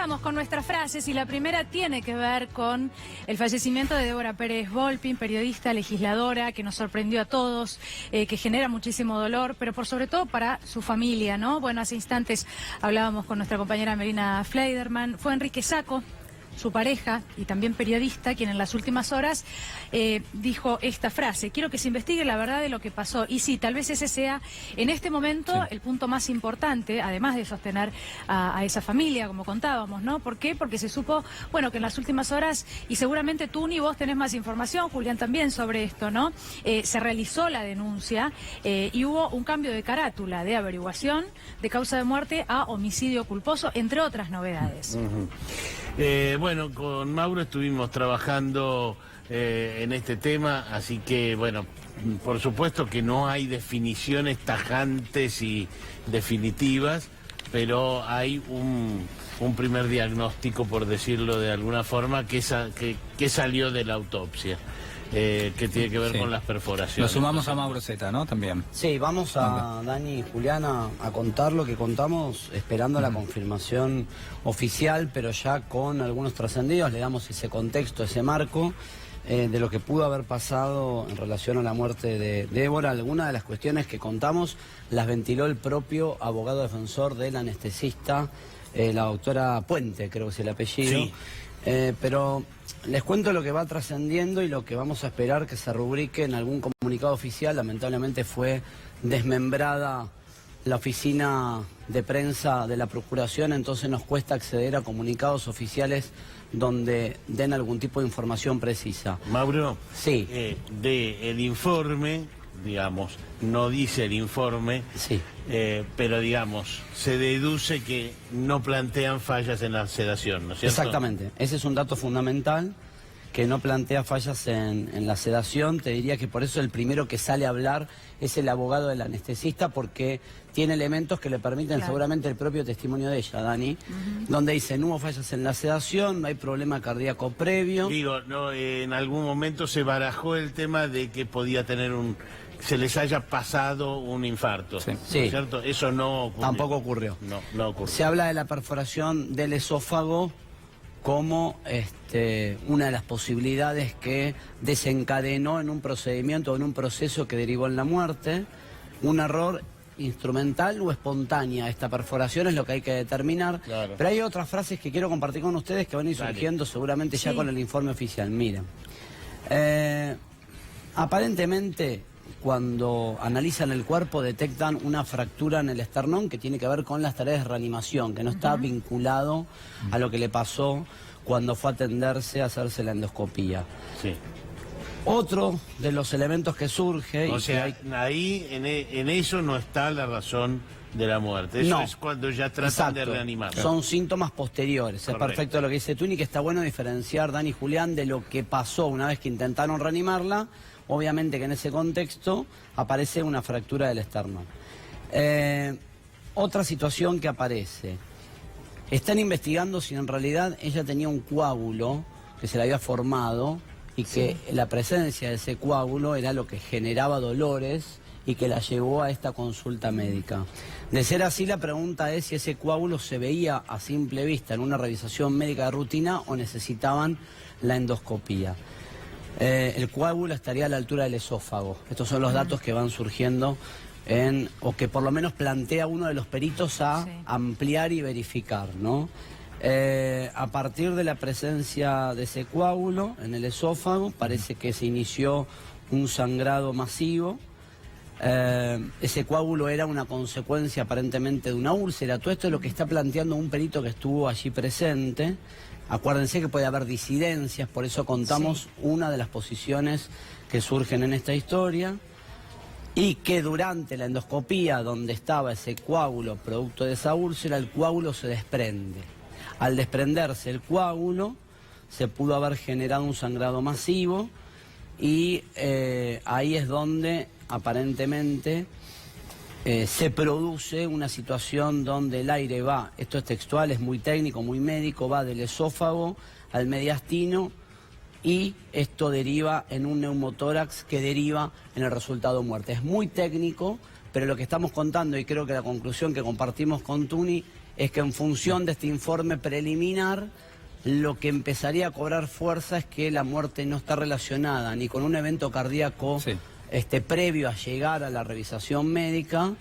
arrancamos con nuestras frases y la primera tiene que ver con el fallecimiento de Débora Pérez Volpin, periodista, legisladora, que nos sorprendió a todos, que genera muchísimo dolor, pero por sobre todo para su familia, ¿no? Bueno, hace instantes hablábamos con nuestra compañera Melina Fleiderman, fue Enrique Sacco, su pareja y también periodista, quien en las últimas horas dijo esta frase: quiero que se investigue la verdad de lo que pasó. Y sí, tal vez ese sea en este momento el punto más importante, además de sostener a esa familia, como contábamos, ¿no? ¿Por qué? Porque se supo, bueno, que en las últimas horas, y seguramente tú ni vos tenés más información, Julián, también sobre esto, ¿no? Se realizó la denuncia y hubo un cambio de carátula de averiguación de causa de muerte a homicidio culposo, entre otras novedades. Bueno, con Mauro estuvimos trabajando en este tema, así que, bueno, por supuesto que no hay definiciones tajantes y definitivas, pero hay un primer diagnóstico, por decirlo de alguna forma, que salió de la autopsia. Que tiene que ver con las perforaciones. Nos sumamos a Mauro Zeta, ¿no? También. Sí, vamos a Dani y Juliana a contar lo que contamos, esperando la confirmación oficial, pero ya con algunos trascendidos. Le damos ese contexto, ese marco de lo que pudo haber pasado en relación a la muerte de Débora. Algunas de las cuestiones que contamos las ventiló el propio abogado defensor del anestesista, la doctora Puente, creo que es el apellido. Sí. Pero les cuento lo que va trascendiendo y lo que vamos a esperar que se rubrique en algún comunicado oficial. Lamentablemente fue desmembrada la oficina de prensa de la Procuración, entonces nos cuesta acceder a comunicados oficiales donde den algún tipo de información precisa. Mauro, sí. El informe, digamos, no dice el informe, sí. Pero digamos, se deduce que no plantean fallas en la sedación, ¿no es cierto? Exactamente, ese es un dato fundamental, que no plantea fallas en la sedación. Te diría que por eso el primero que sale a hablar es el abogado del anestesista, porque tiene elementos que le permiten seguramente el propio testimonio de ella, Dani, donde dice: no hubo fallas en la sedación, no hay problema cardíaco previo. Digo, no, en algún momento se barajó el tema de que podía tener se les haya pasado un infarto, sí. ¿no es cierto? Eso no ocurrió. Tampoco ocurrió. No ocurrió. Se habla de la perforación del esófago como una de las posibilidades que desencadenó en un procedimiento o en un proceso que derivó en la muerte. Un error instrumental o espontánea esta perforación es lo que hay que determinar. Claro. Pero hay otras frases que quiero compartir con ustedes que van a ir surgiendo seguramente ya con el informe oficial. Miren, aparentemente, cuando analizan el cuerpo, detectan una fractura en el esternón que tiene que ver con las tareas de reanimación, que no está vinculado a lo que le pasó cuando fue a atenderse a hacerse la endoscopía. Sí. Otro de los elementos que surge... O sea, ahí en eso no está la razón de la muerte. Eso es cuando ya tratan de reanimar. Son síntomas posteriores. Correcto. Es perfecto lo que dice Tuni, que está bueno diferenciar, Dani y Julián, de lo que pasó una vez que intentaron reanimarla. Obviamente que en ese contexto aparece una fractura del esternón. Otra situación que aparece: están investigando si en realidad ella tenía un coágulo que se le había formado y que la presencia de ese coágulo era lo que generaba dolores y que la llevó a esta consulta médica. De ser así, la pregunta es si ese coágulo se veía a simple vista en una revisación médica de rutina o necesitaban la endoscopía. El coágulo estaría a la altura del esófago. Estos son los datos que van surgiendo o que por lo menos plantea uno de los peritos a ampliar y verificar, ¿no? A partir de la presencia de ese coágulo en el esófago, parece que se inició un sangrado masivo. Ese coágulo era una consecuencia aparentemente de una úlcera. Todo esto es lo que está planteando un perito que estuvo allí presente. Acuérdense que puede haber disidencias, por eso contamos una de las posiciones que surgen en esta historia, y que durante la endoscopía, donde estaba ese coágulo producto de esa úlcera, el coágulo se desprende. Al desprenderse el coágulo, se pudo haber generado un sangrado masivo y ahí es donde aparentemente se produce una situación donde el aire va, esto es textual, es muy técnico, muy médico, va del esófago al mediastino y esto deriva en un neumotórax que deriva en el resultado muerte. Es muy técnico, pero lo que estamos contando, y creo que la conclusión que compartimos con Tuni, es que en función de este informe preliminar, lo que empezaría a cobrar fuerza es que la muerte no está relacionada ni con un evento cardíaco previo a llegar a la revisación médica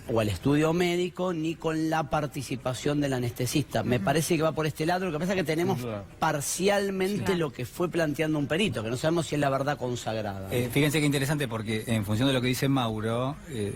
o al estudio médico, ni con la participación del anestesista. Me parece que va por este lado. Lo que pasa es que tenemos parcialmente lo que fue planteando un perito, que no sabemos si es la verdad consagrada. Fíjense qué interesante, porque en función de lo que dice Mauro,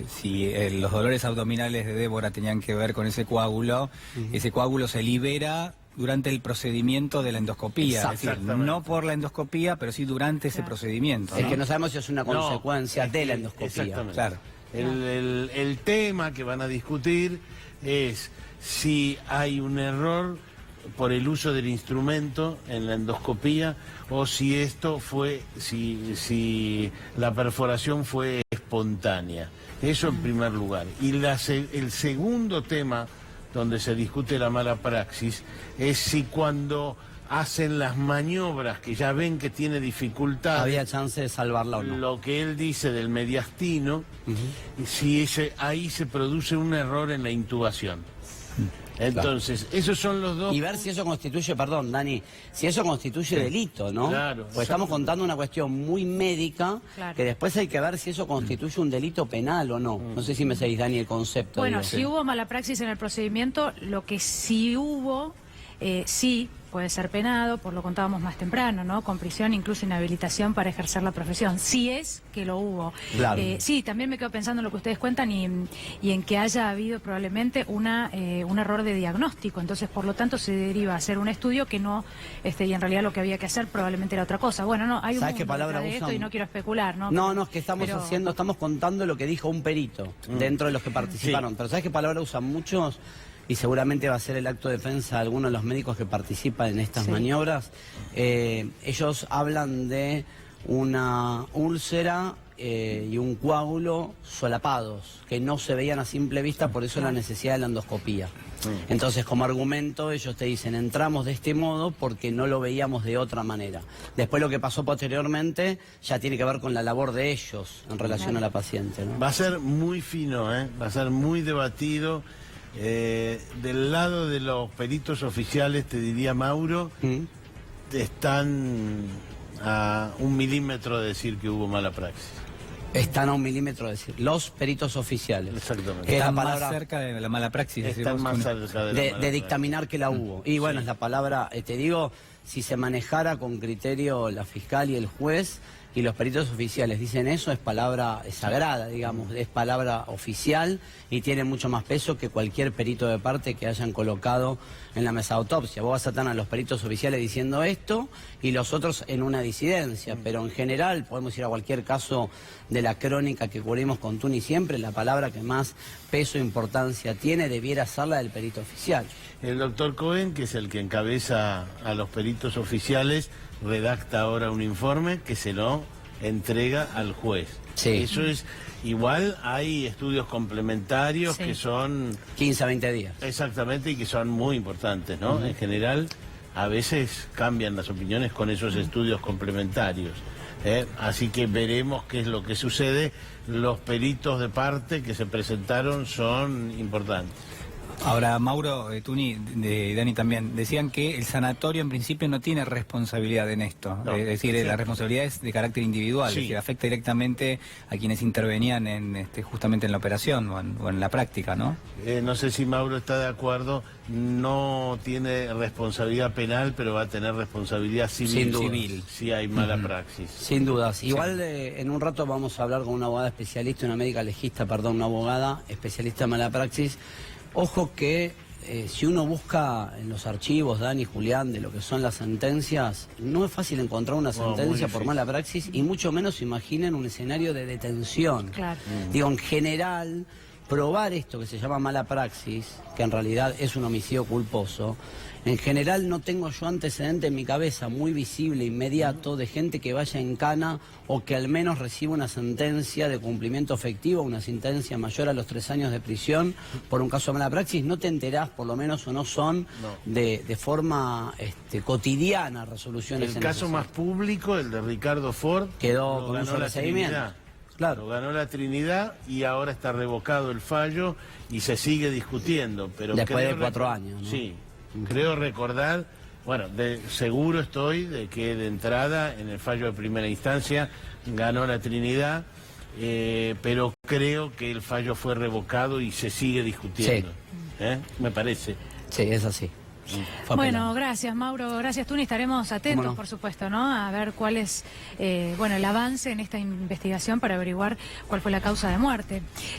si los dolores abdominales de Débora tenían que ver con ese coágulo, ese coágulo se libera durante el procedimiento de la endoscopía, es decir, no por la endoscopía, pero sí durante ese procedimiento, ¿no? Es que no sabemos si es una consecuencia de la endoscopía. Exactamente. Claro. El tema que van a discutir es si hay un error por el uso del instrumento en la endoscopía o si esto fue, si la perforación fue espontánea. Eso en primer lugar. Y el segundo tema donde se discute la mala praxis es si cuando hacen las maniobras que ya ven que tiene dificultad, había chance de salvarla o no. Lo que él dice del mediastino, si ahí se produce un error en la intubación. Entonces, esos son los dos. Y ver si eso constituye, perdón, Dani, si eso constituye delito, ¿no? Claro. Porque estamos contando una cuestión muy médica, que después hay que ver si eso constituye un delito penal o no. No sé si me seguís, Dani, el concepto. Bueno, digo. si hubo mala praxis en el procedimiento, lo que sí hubo, sí puede ser penado, por lo contábamos más temprano, ¿no? Con prisión, incluso inhabilitación para ejercer la profesión, si es que lo hubo. Claro. Sí, también me quedo pensando en lo que ustedes cuentan y en que haya habido probablemente un error de diagnóstico, entonces por lo tanto se deriva a hacer un estudio que no, y en realidad lo que había que hacer probablemente era otra cosa. Bueno, no, hay un ¿sabes qué palabra de esto y no quiero especular, ¿no? No, es que estamos contando lo que dijo un perito dentro de los que participaron, pero ¿sabes qué palabra usan muchos? Y seguramente va a ser el acto de defensa de algunos de los médicos que participan en estas maniobras. Ellos hablan de una úlcera y un coágulo solapados, que no se veían a simple vista, por eso la necesidad de la endoscopía. Entonces, como argumento, ellos te dicen, entramos de este modo porque no lo veíamos de otra manera. Después lo que pasó posteriormente ya tiene que ver con la labor de ellos en relación a la paciente, ¿no? Va a ser muy fino, va a ser muy debatido. Del lado de los peritos oficiales, te diría, Mauro, están a 1 milímetro de decir que hubo mala praxis. Están a 1 milímetro de decir, los peritos oficiales. Exactamente. Que Están la más cerca de la mala praxis. Están más cerca de dictaminar que la hubo. Y bueno, es la palabra, te digo, si se manejara con criterio la fiscal y el juez, y los peritos oficiales dicen eso, es palabra sagrada, digamos, es palabra oficial y tiene mucho más peso que cualquier perito de parte que hayan colocado en la mesa de autopsia. Vos vas a tener a los peritos oficiales diciendo esto y los otros en una disidencia, pero en general podemos ir a cualquier caso de la crónica que cubrimos con Tuni siempre, la palabra que más peso e importancia tiene debiera ser la del perito oficial. El doctor Cohen, que es el que encabeza a los peritos oficiales, redacta ahora un informe que se lo entrega al juez. Sí. Eso es igual, hay estudios complementarios que son 15 a 20 días. Exactamente, y que son muy importantes, ¿no? En general, a veces cambian las opiniones con esos estudios complementarios. Así que veremos qué es lo que sucede. Los peritos de parte que se presentaron son importantes. Ahora, Mauro, Tuni, Dani también, decían que el sanatorio en principio no tiene responsabilidad en esto. No, es decir, la responsabilidad es de carácter individual, es decir, afecta directamente a quienes intervenían en justamente en la operación o en la práctica, ¿no? No sé si Mauro está de acuerdo, no tiene responsabilidad penal, pero va a tener responsabilidad civil si hay mala praxis. Sin dudas. Igual en un rato vamos a hablar con una abogada especialista, una médica legista, perdón, una abogada especialista en mala praxis. Ojo que si uno busca en los archivos, Dani, Julián, de lo que son las sentencias, no es fácil encontrar una sentencia por mala praxis y mucho menos imaginen un escenario de detención. Claro. Digo, en general, probar esto que se llama mala praxis, que en realidad es un homicidio culposo, en general no tengo yo antecedente en mi cabeza muy visible, inmediato, de gente que vaya en cana o que al menos reciba una sentencia de cumplimiento efectivo, una sentencia mayor a los 3 años de prisión por un caso de mala praxis. No te enterás, por lo menos, o no son de forma cotidiana resoluciones. El caso más público, el de Ricardo Ford, quedó con un sobreseimiento. Claro. Lo ganó la Trinidad y ahora está revocado el fallo y se sigue discutiendo. Pero Después de 4 años, ¿no? Sí, creo recordar, bueno, seguro estoy de que de entrada en el fallo de primera instancia ganó la Trinidad, pero creo que el fallo fue revocado y se sigue discutiendo. Me parece. Sí, es así. Bueno, gracias Mauro, gracias Tuni, estaremos atentos, no? por supuesto, ¿no? A ver cuál es el avance en esta investigación para averiguar cuál fue la causa de muerte.